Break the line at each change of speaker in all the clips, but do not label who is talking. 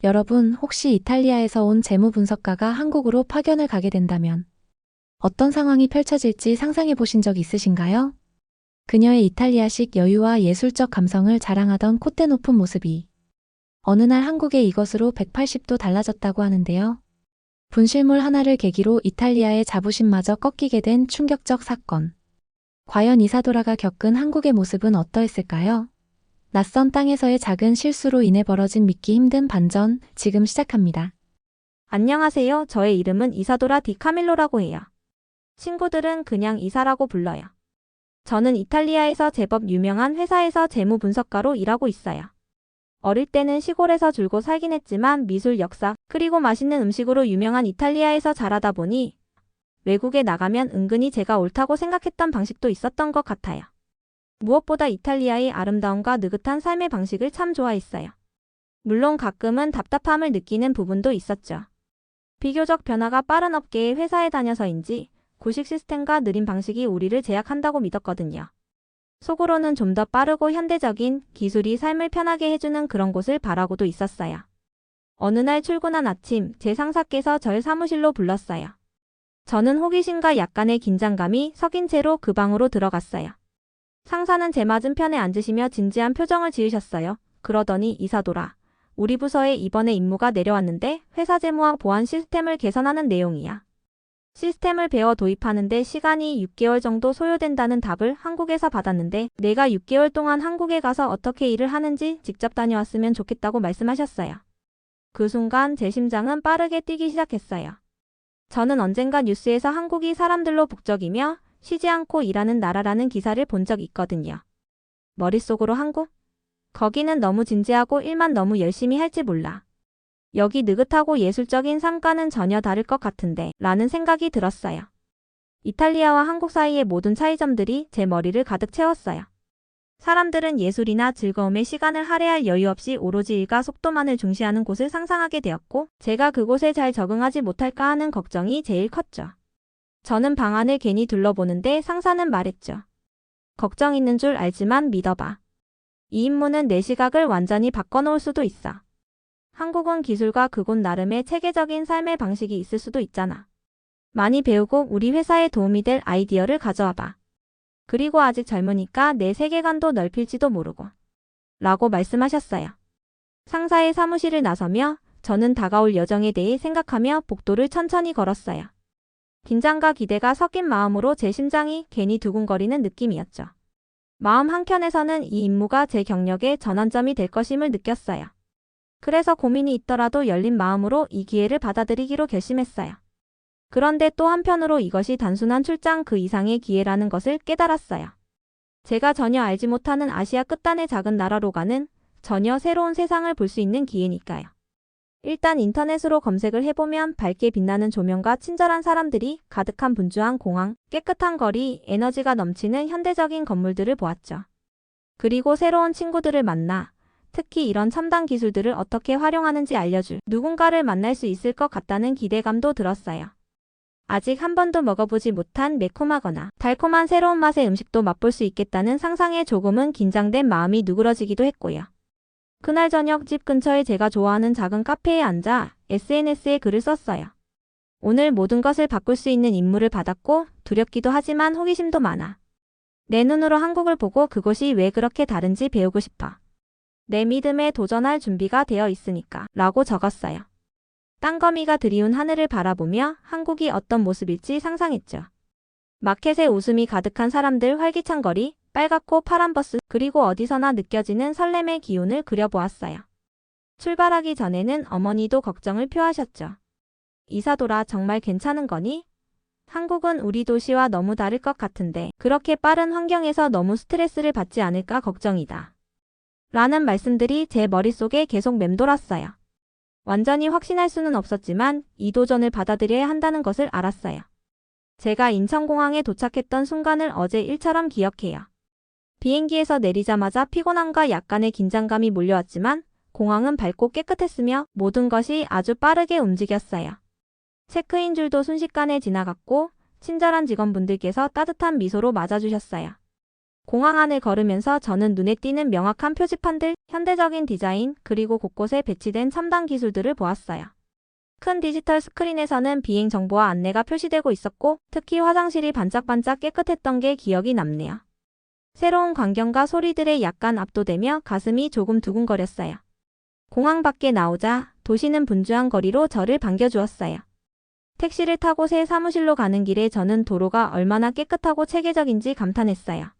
여러분, 혹시 이탈리아에서 온 재무 분석가가 한국으로 파견을 가게 된다면 어떤 상황이 펼쳐질지 상상해 보신 적 있으신가요? 그녀의 이탈리아식 여유와 예술적 감성을 자랑하던 콧대 높은 모습이 어느 날 한국의 이것으로 180도 달라졌다고 하는데요. 분실물 하나를 계기로 이탈리아의 자부심마저 꺾이게 된 충격적 사건. 과연 이사도라가 겪은 한국의 모습은 어떠했을까요? 낯선 땅에서의 작은 실수로 인해 벌어진 믿기 힘든 반전, 지금 시작합니다.
안녕하세요. 저의 이름은 이사도라 디 카밀로라고 해요. 친구들은 그냥 이사라고 불러요. 저는 이탈리아에서 제법 유명한 회사에서 재무 분석가로 일하고 있어요. 어릴 때는 시골에서 줄곧 살긴 했지만 미술, 역사, 그리고 맛있는 음식으로 유명한 이탈리아에서 자라다 보니 외국에 나가면 은근히 제가 옳다고 생각했던 방식도 있었던 것 같아요. 무엇보다 이탈리아의 아름다움과 느긋한 삶의 방식을 참 좋아했어요. 물론 가끔은 답답함을 느끼는 부분도 있었죠. 비교적 변화가 빠른 업계의 회사에 다녀서인지 구식 시스템과 느린 방식이 우리를 제약한다고 믿었거든요. 속으로는 좀 더 빠르고 현대적인 기술이 삶을 편하게 해주는 그런 곳을 바라고도 있었어요. 어느 날 출근한 아침, 제 상사께서 절 사무실로 불렀어요. 저는 호기심과 약간의 긴장감이 섞인 채로 그 방으로 들어갔어요. 상사는 제 맞은편에 앉으시며 진지한 표정을 지으셨어요. 그러더니 이사도라, 우리 부서에 이번에 임무가 내려왔는데 회사 재무와 보안 시스템을 개선하는 내용이야. 시스템을 배워 도입하는데 시간이 6개월 정도 소요된다는 답을 한국에서 받았는데 내가 6개월 동안 한국에 가서 어떻게 일을 하는지 직접 다녀왔으면 좋겠다고 말씀하셨어요. 그 순간 제 심장은 빠르게 뛰기 시작했어요. 저는 언젠가 뉴스에서 한국이 사람들로 북적이며 쉬지 않고 일하는 나라라는 기사를 본 적 있거든요. 머릿속으로 한국? 거기는 너무 진지하고 일만 너무 열심히 할지 몰라. 여기 느긋하고 예술적인 삶과는 전혀 다를 것 같은데 라는 생각이 들었어요. 이탈리아와 한국 사이의 모든 차이점들이 제 머리를 가득 채웠어요. 사람들은 예술이나 즐거움에 시간을 할애할 여유 없이 오로지 일과 속도만을 중시하는 곳을 상상하게 되었고 제가 그곳에 잘 적응하지 못할까 하는 걱정이 제일 컸죠. 저는 방 안을 괜히 둘러보는데 상사는 말했죠. 걱정 있는 줄 알지만 믿어봐. 이 임무는 내 시각을 완전히 바꿔놓을 수도 있어. 한국은 기술과 그곳 나름의 체계적인 삶의 방식이 있을 수도 있잖아. 많이 배우고 우리 회사에 도움이 될 아이디어를 가져와봐. 그리고 아직 젊으니까 내 세계관도 넓힐지도 모르고. 라고 말씀하셨어요. 상사의 사무실을 나서며 저는 다가올 여정에 대해 생각하며 복도를 천천히 걸었어요. 긴장과 기대가 섞인 마음으로 제 심장이 괜히 두근거리는 느낌이었죠. 마음 한켠에서는 이 임무가 제 경력의 전환점이 될 것임을 느꼈어요. 그래서 고민이 있더라도 열린 마음으로 이 기회를 받아들이기로 결심했어요. 그런데 또 한편으로 이것이 단순한 출장 그 이상의 기회라는 것을 깨달았어요. 제가 전혀 알지 못하는 아시아 끝단의 작은 나라로 가는 전혀 새로운 세상을 볼 수 있는 기회니까요. 일단 인터넷으로 검색을 해보면 밝게 빛나는 조명과 친절한 사람들이 가득한 분주한 공항, 깨끗한 거리, 에너지가 넘치는 현대적인 건물들을 보았죠. 그리고 새로운 친구들을 만나 특히 이런 첨단 기술들을 어떻게 활용하는지 알려줄 누군가를 만날 수 있을 것 같다는 기대감도 들었어요. 아직 한 번도 먹어보지 못한 매콤하거나 달콤한 새로운 맛의 음식도 맛볼 수 있겠다는 상상에 조금은 긴장된 마음이 누그러지기도 했고요. 그날 저녁 집 근처에 제가 좋아하는 작은 카페에 앉아 SNS에 글을 썼어요. 오늘 모든 것을 바꿀 수 있는 임무를 받았고 두렵기도 하지만 호기심도 많아. 내 눈으로 한국을 보고 그곳이 왜 그렇게 다른지 배우고 싶어. 내 믿음에 도전할 준비가 되어 있으니까 라고 적었어요. 땅거미가 드리운 하늘을 바라보며 한국이 어떤 모습일지 상상했죠. 마켓에 웃음이 가득한 사람들, 활기찬 거리, 빨갛고 파란 버스, 그리고 어디서나 느껴지는 설렘의 기운을 그려보았어요. 출발하기 전에는 어머니도 걱정을 표하셨죠. 이사도라, 정말 괜찮은 거니? 한국은 우리 도시와 너무 다를 것 같은데 그렇게 빠른 환경에서 너무 스트레스를 받지 않을까 걱정이다. 라는 말씀들이 제 머릿속에 계속 맴돌았어요. 완전히 확신할 수는 없었지만 이 도전을 받아들여야 한다는 것을 알았어요. 제가 인천공항에 도착했던 순간을 어제 일처럼 기억해요. 비행기에서 내리자마자 피곤함과 약간의 긴장감이 몰려왔지만 공항은 밝고 깨끗했으며 모든 것이 아주 빠르게 움직였어요. 체크인 줄도 순식간에 지나갔고 친절한 직원분들께서 따뜻한 미소로 맞아주셨어요. 공항 안을 걸으면서 저는 눈에 띄는 명확한 표지판들, 현대적인 디자인, 그리고 곳곳에 배치된 첨단 기술들을 보았어요. 큰 디지털 스크린에서는 비행 정보와 안내가 표시되고 있었고, 특히 화장실이 반짝반짝 깨끗했던 게 기억이 남네요. 새로운 광경과 소리들에 약간 압도되며 가슴이 조금 두근거렸어요. 공항 밖에 나오자 도시는 분주한 거리로 저를 반겨주었어요. 택시를 타고 새 사무실로 가는 길에 저는 도로가 얼마나 깨끗하고 체계적인지 감탄했어요.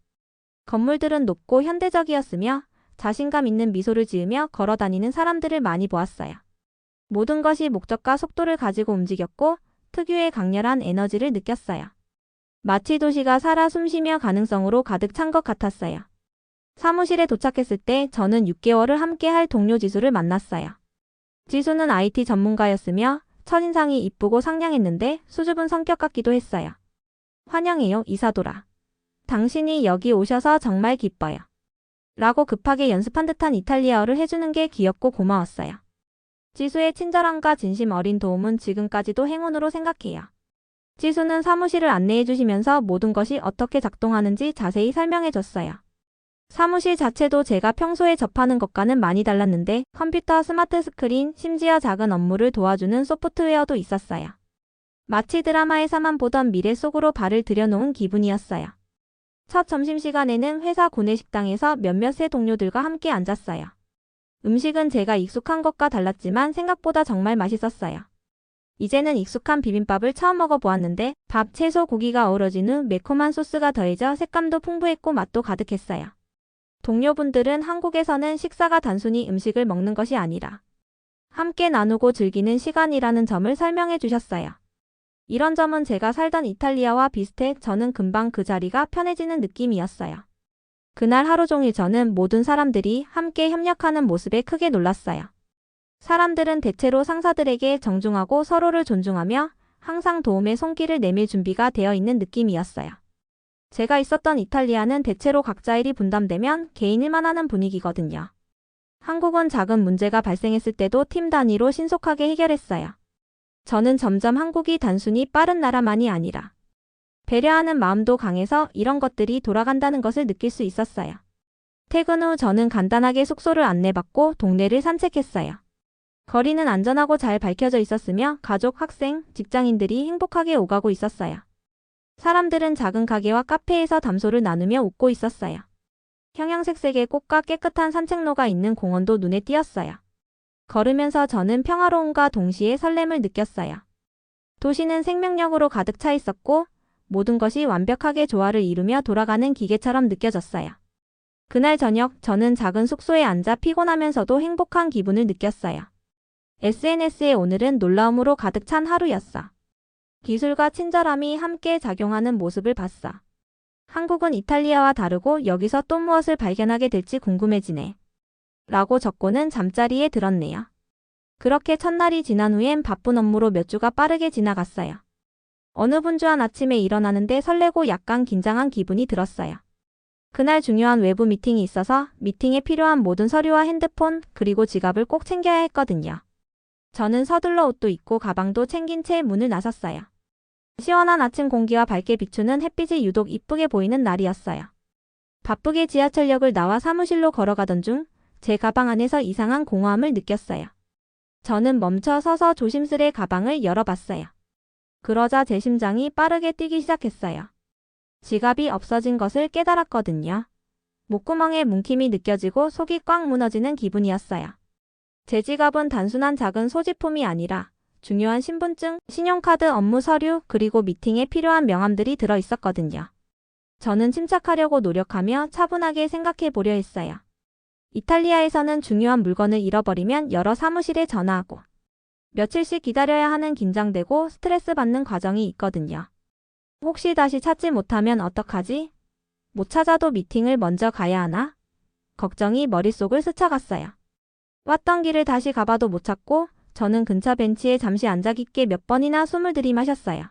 건물들은 높고 현대적이었으며 자신감 있는 미소를 지으며 걸어다니는 사람들을 많이 보았어요. 모든 것이 목적과 속도를 가지고 움직였고 특유의 강렬한 에너지를 느꼈어요. 마치 도시가 살아 숨쉬며 가능성으로 가득 찬 것 같았어요. 사무실에 도착했을 때 저는 6개월을 함께할 동료 지수를 만났어요. 지수는 IT 전문가였으며 첫인상이 이쁘고 상냥했는데 수줍은 성격 같기도 했어요. 환영해요, 이사도라. 당신이 여기 오셔서 정말 기뻐요. 라고 급하게 연습한 듯한 이탈리아어를 해주는 게 귀엽고 고마웠어요. 지수의 친절함과 진심 어린 도움은 지금까지도 행운으로 생각해요. 지수는 사무실을 안내해 주시면서 모든 것이 어떻게 작동하는지 자세히 설명해 줬어요. 사무실 자체도 제가 평소에 접하는 것과는 많이 달랐는데 컴퓨터, 스마트 스크린, 심지어 작은 업무를 도와주는 소프트웨어도 있었어요. 마치 드라마에서만 보던 미래 속으로 발을 들여놓은 기분이었어요. 첫 점심시간에는 회사 구내식당에서 몇몇 새 동료들과 함께 앉았어요. 음식은 제가 익숙한 것과 달랐지만 생각보다 정말 맛있었어요. 이제는 익숙한 비빔밥을 처음 먹어보았는데 밥, 채소, 고기가 어우러진 후 매콤한 소스가 더해져 색감도 풍부했고 맛도 가득했어요. 동료분들은 한국에서는 식사가 단순히 음식을 먹는 것이 아니라 함께 나누고 즐기는 시간이라는 점을 설명해 주셨어요. 이런 점은 제가 살던 이탈리아와 비슷해 저는 금방 그 자리가 편해지는 느낌이었어요. 그날 하루 종일 저는 모든 사람들이 함께 협력하는 모습에 크게 놀랐어요. 사람들은 대체로 상사들에게 정중하고 서로를 존중하며 항상 도움의 손길을 내밀 준비가 되어 있는 느낌이었어요. 제가 있었던 이탈리아는 대체로 각자 일이 분담되면 개인 일만 하는 분위기거든요. 한국은 작은 문제가 발생했을 때도 팀 단위로 신속하게 해결했어요. 저는 점점 한국이 단순히 빠른 나라만이 아니라 배려하는 마음도 강해서 이런 것들이 돌아간다는 것을 느낄 수 있었어요. 퇴근 후 저는 간단하게 숙소를 안내받고 동네를 산책했어요. 거리는 안전하고 잘 밝혀져 있었으며 가족, 학생, 직장인들이 행복하게 오가고 있었어요. 사람들은 작은 가게와 카페에서 담소를 나누며 웃고 있었어요. 형형색색의 꽃과 깨끗한 산책로가 있는 공원도 눈에 띄었어요. 걸으면서 저는 평화로움과 동시에 설렘을 느꼈어요. 도시는 생명력으로 가득 차 있었고 모든 것이 완벽하게 조화를 이루며 돌아가는 기계처럼 느껴졌어요. 그날 저녁 저는 작은 숙소에 앉아 피곤하면서도 행복한 기분을 느꼈어요. SNS에 오늘은 놀라움으로 가득 찬 하루였어. 기술과 친절함이 함께 작용하는 모습을 봤어. 한국은 이탈리아와 다르고 여기서 또 무엇을 발견하게 될지 궁금해지네. 라고 적고는 잠자리에 들었네요. 그렇게 첫날이 지난 후엔 바쁜 업무로 몇 주가 빠르게 지나갔어요. 어느 분주한 아침에 일어나는데 설레고 약간 긴장한 기분이 들었어요. 그날 중요한 외부 미팅이 있어서 미팅에 필요한 모든 서류와 핸드폰 그리고 지갑을 꼭 챙겨야 했거든요. 저는 서둘러 옷도 입고 가방도 챙긴 채 문을 나섰어요. 시원한 아침 공기와 밝게 비추는 햇빛이 유독 이쁘게 보이는 날이었어요. 바쁘게 지하철역을 나와 사무실로 걸어가던 중 제 가방 안에서 이상한 공허함을 느꼈어요. 저는 멈춰 서서 조심스레 가방을 열어봤어요. 그러자 제 심장이 빠르게 뛰기 시작했어요. 지갑이 없어진 것을 깨달았거든요. 목구멍에 뭉킴이 느껴지고 속이 꽉 무너지는 기분이었어요. 제 지갑은 단순한 작은 소지품이 아니라 중요한 신분증, 신용카드, 업무 서류, 그리고 미팅에 필요한 명함들이 들어 있었거든요. 저는 침착하려고 노력하며 차분하게 생각해 보려 했어요. 이탈리아에서는 중요한 물건을 잃어버리면 여러 사무실에 전화하고 며칠씩 기다려야 하는 긴장되고 스트레스 받는 과정이 있거든요. 혹시 다시 찾지 못하면 어떡하지? 못 찾아도 미팅을 먼저 가야 하나? 걱정이 머릿속을 스쳐갔어요. 왔던 길을 다시 가봐도 못 찾고 저는 근처 벤치에 잠시 앉아 깊게 몇 번이나 숨을 들이마셨어요.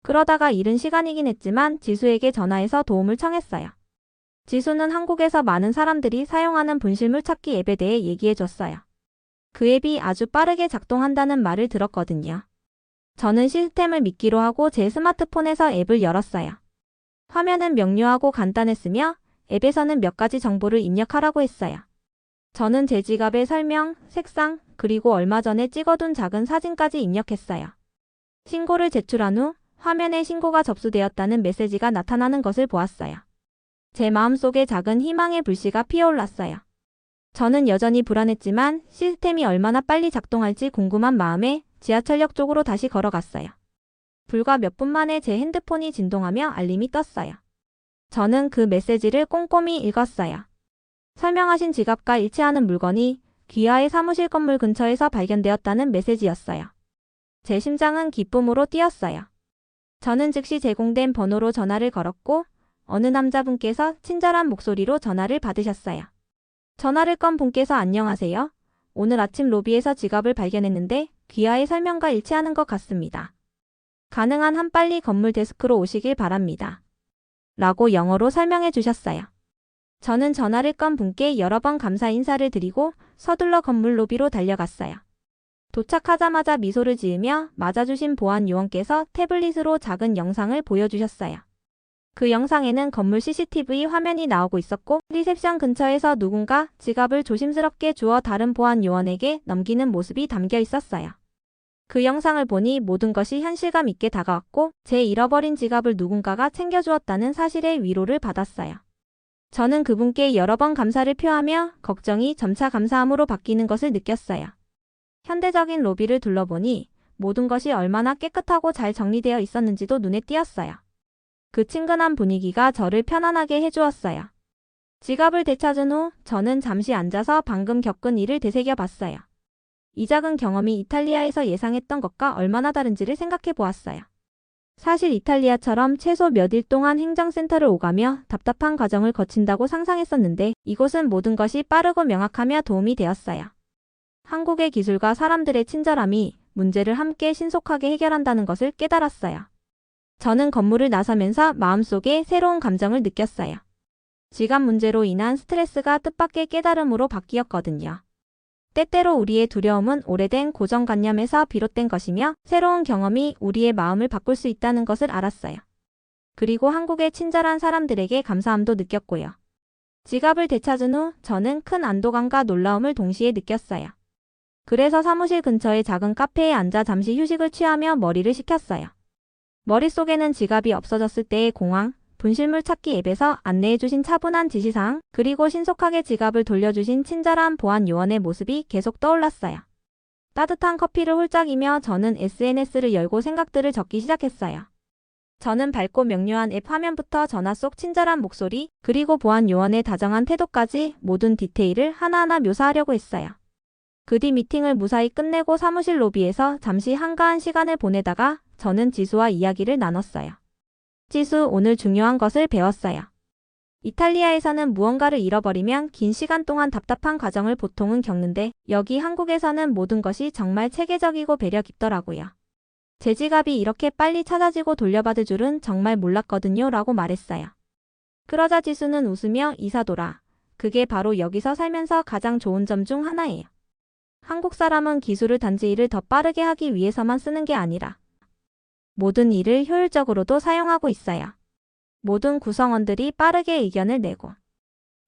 그러다가 이른 시간이긴 했지만 지수에게 전화해서 도움을 청했어요. 지수는 한국에서 많은 사람들이 사용하는 분실물 찾기 앱에 대해 얘기해줬어요. 그 앱이 아주 빠르게 작동한다는 말을 들었거든요. 저는 시스템을 믿기로 하고 제 스마트폰에서 앱을 열었어요. 화면은 명료하고 간단했으며 앱에서는 몇 가지 정보를 입력하라고 했어요. 저는 제 지갑의 설명, 색상, 그리고 얼마 전에 찍어둔 작은 사진까지 입력했어요. 신고를 제출한 후 화면에 신고가 접수되었다는 메시지가 나타나는 것을 보았어요. 제 마음속에 작은 희망의 불씨가 피어올랐어요. 저는 여전히 불안했지만 시스템이 얼마나 빨리 작동할지 궁금한 마음에 지하철역 쪽으로 다시 걸어갔어요. 불과 몇 분 만에 제 핸드폰이 진동하며 알림이 떴어요. 저는 그 메시지를 꼼꼼히 읽었어요. 설명하신 지갑과 일치하는 물건이 귀하의 사무실 건물 근처에서 발견되었다는 메시지였어요. 제 심장은 기쁨으로 뛰었어요. 저는 즉시 제공된 번호로 전화를 걸었고 어느 남자분께서 친절한 목소리로 전화를 받으셨어요. 전화를 건 분께서 안녕하세요. 오늘 아침 로비에서 지갑을 발견했는데 귀하의 설명과 일치하는 것 같습니다. 가능한 한 빨리 건물 데스크로 오시길 바랍니다. 라고 영어로 설명해 주셨어요. 저는 전화를 건 분께 여러 번 감사 인사를 드리고 서둘러 건물 로비로 달려갔어요. 도착하자마자 미소를 지으며 맞아주신 보안 요원께서 태블릿으로 작은 영상을 보여주셨어요. 그 영상에는 건물 CCTV 화면이 나오고 있었고 리셉션 근처에서 누군가 지갑을 조심스럽게 주워 다른 보안 요원에게 넘기는 모습이 담겨 있었어요. 그 영상을 보니 모든 것이 현실감 있게 다가왔고 제 잃어버린 지갑을 누군가가 챙겨주었다는 사실의 위로를 받았어요. 저는 그분께 여러 번 감사를 표하며 걱정이 점차 감사함으로 바뀌는 것을 느꼈어요. 현대적인 로비를 둘러보니 모든 것이 얼마나 깨끗하고 잘 정리되어 있었는지도 눈에 띄었어요. 그 친근한 분위기가 저를 편안하게 해주었어요. 지갑을 되찾은 후 저는 잠시 앉아서 방금 겪은 일을 되새겨 봤어요. 이 작은 경험이 이탈리아에서 예상했던 것과 얼마나 다른지를 생각해 보았어요. 사실 이탈리아처럼 최소 몇 일 동안 행정센터를 오가며 답답한 과정을 거친다고 상상했었는데 이곳은 모든 것이 빠르고 명확하며 도움이 되었어요. 한국의 기술과 사람들의 친절함이 문제를 함께 신속하게 해결한다는 것을 깨달았어요. 저는 건물을 나서면서 마음속에 새로운 감정을 느꼈어요. 지갑 문제로 인한 스트레스가 뜻밖의 깨달음으로 바뀌었거든요. 때때로 우리의 두려움은 오래된 고정관념에서 비롯된 것이며 새로운 경험이 우리의 마음을 바꿀 수 있다는 것을 알았어요. 그리고 한국의 친절한 사람들에게 감사함도 느꼈고요. 지갑을 되찾은 후 저는 큰 안도감과 놀라움을 동시에 느꼈어요. 그래서 사무실 근처의 작은 카페에 앉아 잠시 휴식을 취하며 머리를 식혔어요. 머릿속에는 지갑이 없어졌을 때의 공황, 분실물 찾기 앱에서 안내해주신 차분한 지시사항, 그리고 신속하게 지갑을 돌려주신 친절한 보안 요원의 모습이 계속 떠올랐어요. 따뜻한 커피를 홀짝이며 저는 SNS를 열고 생각들을 적기 시작했어요. 저는 밝고 명료한 앱 화면부터 전화 속 친절한 목소리, 그리고 보안 요원의 다정한 태도까지 모든 디테일을 하나하나 묘사하려고 했어요. 그 뒤 미팅을 무사히 끝내고 사무실 로비에서 잠시 한가한 시간을 보내다가 저는 지수와 이야기를 나눴어요. 지수, 오늘 중요한 것을 배웠어요. 이탈리아에서는 무언가를 잃어버리면 긴 시간 동안 답답한 과정을 보통은 겪는데 여기 한국에서는 모든 것이 정말 체계적이고 배려 깊더라고요. 제 지갑이 이렇게 빨리 찾아지고 돌려받을 줄은 정말 몰랐거든요 라고 말했어요. 그러자 지수는 웃으며 이사도라. 그게 바로 여기서 살면서 가장 좋은 점 중 하나예요. 한국 사람은 기술을 단지 일을 더 빠르게 하기 위해서만 쓰는 게 아니라 모든 일을 효율적으로도 사용하고 있어요. 모든 구성원들이 빠르게 의견을 내고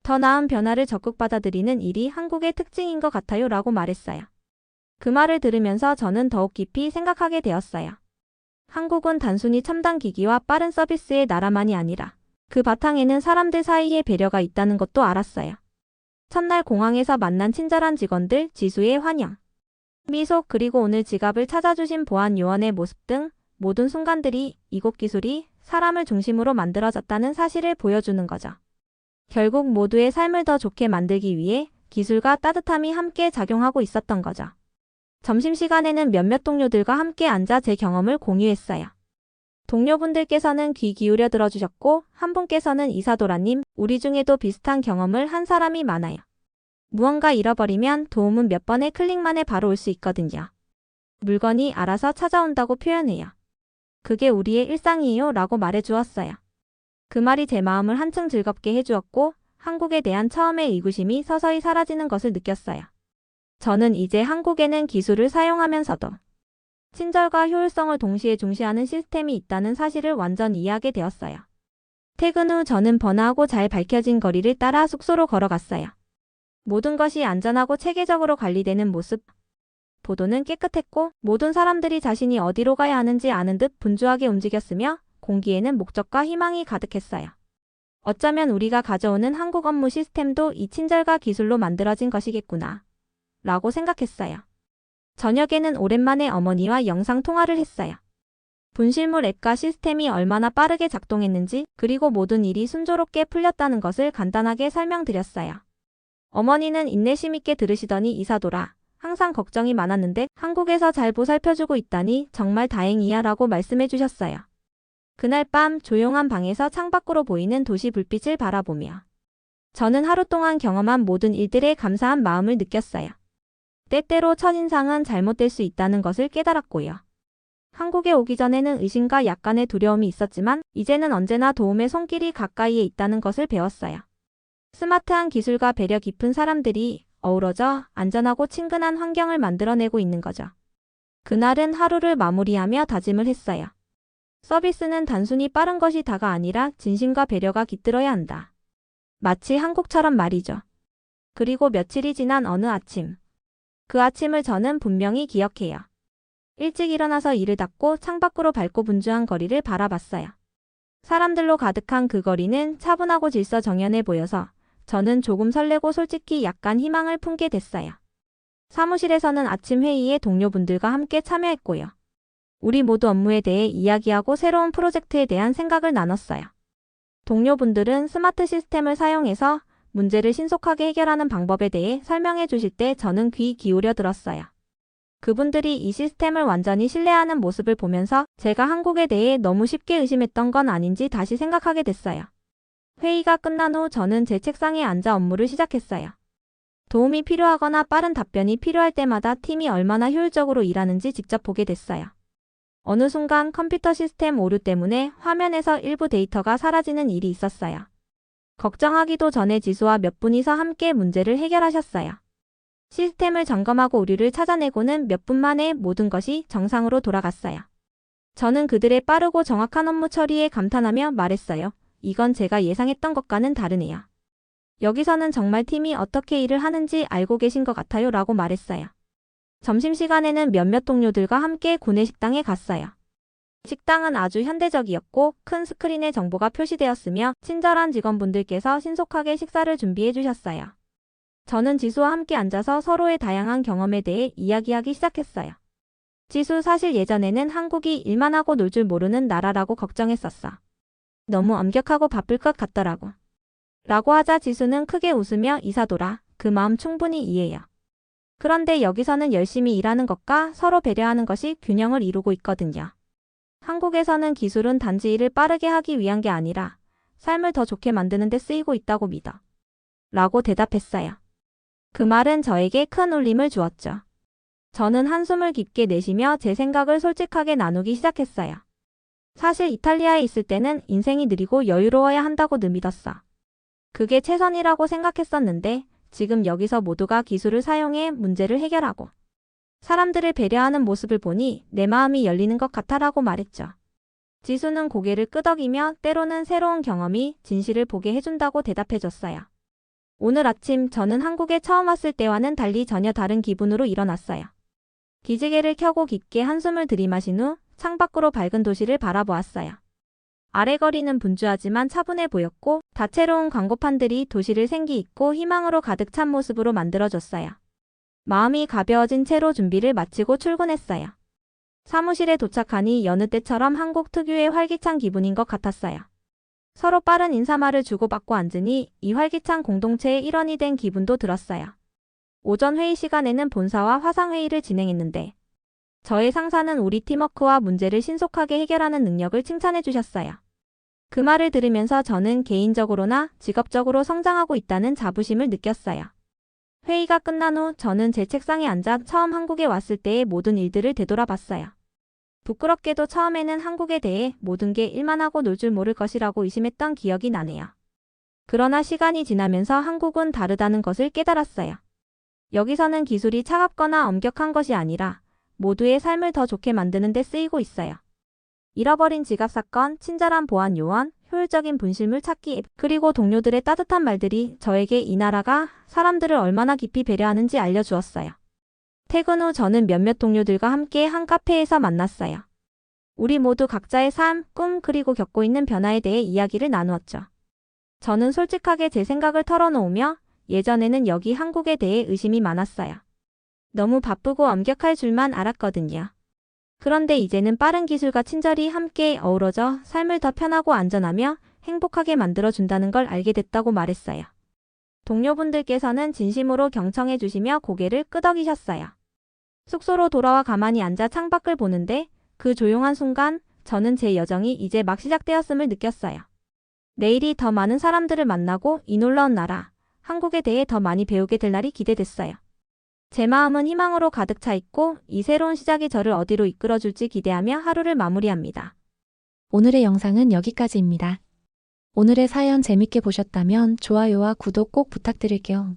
더 나은 변화를 적극 받아들이는 일이 한국의 특징인 것 같아요 라고 말했어요. 그 말을 들으면서 저는 더욱 깊이 생각하게 되었어요. 한국은 단순히 첨단 기기와 빠른 서비스의 나라만이 아니라 그 바탕에는 사람들 사이에 배려가 있다는 것도 알았어요. 첫날 공항에서 만난 친절한 직원들, 지수의 환영, 미소, 그리고 오늘 지갑을 찾아주신 보안 요원의 모습 등 모든 순간들이 이곳 기술이 사람을 중심으로 만들어졌다는 사실을 보여주는 거죠. 결국 모두의 삶을 더 좋게 만들기 위해 기술과 따뜻함이 함께 작용하고 있었던 거죠. 점심시간에는 몇몇 동료들과 함께 앉아 제 경험을 공유했어요. 동료분들께서는 귀 기울여 들어주셨고 한 분께서는 이사도라님, 우리 중에도 비슷한 경험을 한 사람이 많아요. 무언가 잃어버리면 도움은 몇 번의 클릭 만에 바로 올 수 있거든요. 물건이 알아서 찾아온다고 표현해요. 그게 우리의 일상이에요 라고 말해주었어요. 그 말이 제 마음을 한층 즐겁게 해주었고 한국에 대한 처음의 의구심이 서서히 사라지는 것을 느꼈어요. 저는 이제 한국에는 기술을 사용하면서도 친절과 효율성을 동시에 중시하는 시스템이 있다는 사실을 완전 이해하게 되었어요. 퇴근 후 저는 번화하고 잘 밝혀진 거리를 따라 숙소로 걸어갔어요. 모든 것이 안전하고 체계적으로 관리되는 모습. 보도는 깨끗했고 모든 사람들이 자신이 어디로 가야 하는지 아는 듯 분주하게 움직였으며 공기에는 목적과 희망이 가득했어요. 어쩌면 우리가 가져오는 한국 업무 시스템도 이 친절과 기술로 만들어진 것이겠구나 라고 생각했어요. 저녁에는 오랜만에 어머니와 영상 통화를 했어요. 분실물 앱과 시스템이 얼마나 빠르게 작동했는지 그리고 모든 일이 순조롭게 풀렸다는 것을 간단하게 설명드렸어요. 어머니는 인내심 있게 들으시더니 이사돌아, 항상 걱정이 많았는데 한국에서 잘 보살펴주고 있다니 정말 다행이야 라고 말씀해 주셨어요. 그날 밤 조용한 방에서 창밖으로 보이는 도시 불빛을 바라보며 저는 하루 동안 경험한 모든 일들에 감사한 마음을 느꼈어요. 때때로 첫인상은 잘못될 수 있다는 것을 깨달았고요. 한국에 오기 전에는 의심과 약간의 두려움이 있었지만 이제는 언제나 도움의 손길이 가까이에 있다는 것을 배웠어요. 스마트한 기술과 배려 깊은 사람들이 어우러져 안전하고 친근한 환경을 만들어내고 있는 거죠. 그날은 하루를 마무리하며 다짐을 했어요. 서비스는 단순히 빠른 것이 다가 아니라 진심과 배려가 깃들어야 한다. 마치 한국처럼 말이죠. 그리고 며칠이 지난 어느 아침. 그 아침을 저는 분명히 기억해요. 일찍 일어나서 이를 닫고 창밖으로 밝고 분주한 거리를 바라봤어요. 사람들로 가득한 그 거리는 차분하고 질서 정연해 보여서 저는 조금 설레고 솔직히 약간 희망을 품게 됐어요. 사무실에서는 아침 회의에 동료분들과 함께 참여했고요. 우리 모두 업무에 대해 이야기하고 새로운 프로젝트에 대한 생각을 나눴어요. 동료분들은 스마트 시스템을 사용해서 문제를 신속하게 해결하는 방법에 대해 설명해 주실 때 저는 귀 기울여 들었어요. 그분들이 이 시스템을 완전히 신뢰하는 모습을 보면서 제가 한국에 대해 너무 쉽게 의심했던 건 아닌지 다시 생각하게 됐어요. 회의가 끝난 후 저는 제 책상에 앉아 업무를 시작했어요. 도움이 필요하거나 빠른 답변이 필요할 때마다 팀이 얼마나 효율적으로 일하는지 직접 보게 됐어요. 어느 순간 컴퓨터 시스템 오류 때문에 화면에서 일부 데이터가 사라지는 일이 있었어요. 걱정하기도 전에 지수와 몇 분이서 함께 문제를 해결하셨어요. 시스템을 점검하고 오류를 찾아내고는 몇 분 만에 모든 것이 정상으로 돌아갔어요. 저는 그들의 빠르고 정확한 업무 처리에 감탄하며 말했어요. 이건 제가 예상했던 것과는 다르네요. 여기서는 정말 팀이 어떻게 일을 하는지 알고 계신 것 같아요 라고 말했어요. 점심시간에는 몇몇 동료들과 함께 구내식당에 갔어요. 식당은 아주 현대적이었고 큰 스크린에 정보가 표시되었으며 친절한 직원분들께서 신속하게 식사를 준비해 주셨어요. 저는 지수와 함께 앉아서 서로의 다양한 경험에 대해 이야기하기 시작했어요. 지수, 사실 예전에는 한국이 일만 하고 놀 줄 모르는 나라라고 걱정했었어. 너무 엄격하고 바쁠 것 같더라고. 라고 하자 지수는 크게 웃으며 이사돌아, 그 마음 충분히 이해해요. 그런데 여기서는 열심히 일하는 것과 서로 배려하는 것이 균형을 이루고 있거든요. 한국에서는 기술은 단지 일을 빠르게 하기 위한 게 아니라 삶을 더 좋게 만드는 데 쓰이고 있다고 믿어. 라고 대답했어요. 그 말은 저에게 큰 울림을 주었죠. 저는 한숨을 깊게 내쉬며 제 생각을 솔직하게 나누기 시작했어요. 사실 이탈리아에 있을 때는 인생이 느리고 여유로워야 한다고 늘 믿었어. 그게 최선이라고 생각했었는데 지금 여기서 모두가 기술을 사용해 문제를 해결하고 사람들을 배려하는 모습을 보니 내 마음이 열리는 것 같아라고 말했죠. 지수는 고개를 끄덕이며 때로는 새로운 경험이 진실을 보게 해준다고 대답해줬어요. 오늘 아침 저는 한국에 처음 왔을 때와는 달리 전혀 다른 기분으로 일어났어요. 기지개를 켜고 깊게 한숨을 들이마신 후 창밖으로 밝은 도시를 바라보았어요. 아래 거리는 분주하지만 차분해 보였고 다채로운 광고판들이 도시를 생기 있고 희망으로 가득 찬 모습으로 만들어줬어요. 마음이 가벼워진 채로 준비를 마치고 출근했어요. 사무실에 도착하니 여느 때처럼 한국 특유의 활기찬 기분인 것 같았어요. 서로 빠른 인사말을 주고받고 앉으니 이 활기찬 공동체의 일원이 된 기분도 들었어요. 오전 회의 시간에는 본사와 화상회의를 진행했는데 저의 상사는 우리 팀워크와 문제를 신속하게 해결하는 능력을 칭찬해 주셨어요. 그 말을 들으면서 저는 개인적으로나 직업적으로 성장하고 있다는 자부심을 느꼈어요. 회의가 끝난 후 저는 제 책상에 앉아 처음 한국에 왔을 때의 모든 일들을 되돌아봤어요. 부끄럽게도 처음에는 한국에 대해 모든 게 일만 하고 놀 줄 모를 것이라고 의심했던 기억이 나네요. 그러나 시간이 지나면서 한국은 다르다는 것을 깨달았어요. 여기서는 기술이 차갑거나 엄격한 것이 아니라 모두의 삶을 더 좋게 만드는 데 쓰이고 있어요. 잃어버린 지갑 사건, 친절한 보안 요원, 효율적인 분실물 찾기 앱, 그리고 동료들의 따뜻한 말들이 저에게 이 나라가 사람들을 얼마나 깊이 배려하는지 알려주었어요. 퇴근 후 저는 몇몇 동료들과 함께 한 카페에서 만났어요. 우리 모두 각자의 삶, 꿈, 그리고 겪고 있는 변화에 대해 이야기를 나누었죠. 저는 솔직하게 제 생각을 털어놓으며 예전에는 여기 한국에 대해 의심이 많았어요. 너무 바쁘고 엄격할 줄만 알았거든요. 그런데 이제는 빠른 기술과 친절이 함께 어우러져 삶을 더 편하고 안전하며 행복하게 만들어준다는 걸 알게 됐다고 말했어요. 동료분들께서는 진심으로 경청해 주시며 고개를 끄덕이셨어요. 숙소로 돌아와 가만히 앉아 창밖을 보는데 그 조용한 순간 저는 제 여정이 이제 막 시작되었음을 느꼈어요. 내일이 더 많은 사람들을 만나고 이 놀라운 나라, 한국에 대해 더 많이 배우게 될 날이 기대됐어요. 제 마음은 희망으로 가득 차 있고 이 새로운 시작이 저를 어디로 이끌어줄지 기대하며 하루를 마무리합니다.
오늘의 영상은 여기까지입니다. 오늘의 사연 재밌게 보셨다면 좋아요와 구독 꼭 부탁드릴게요.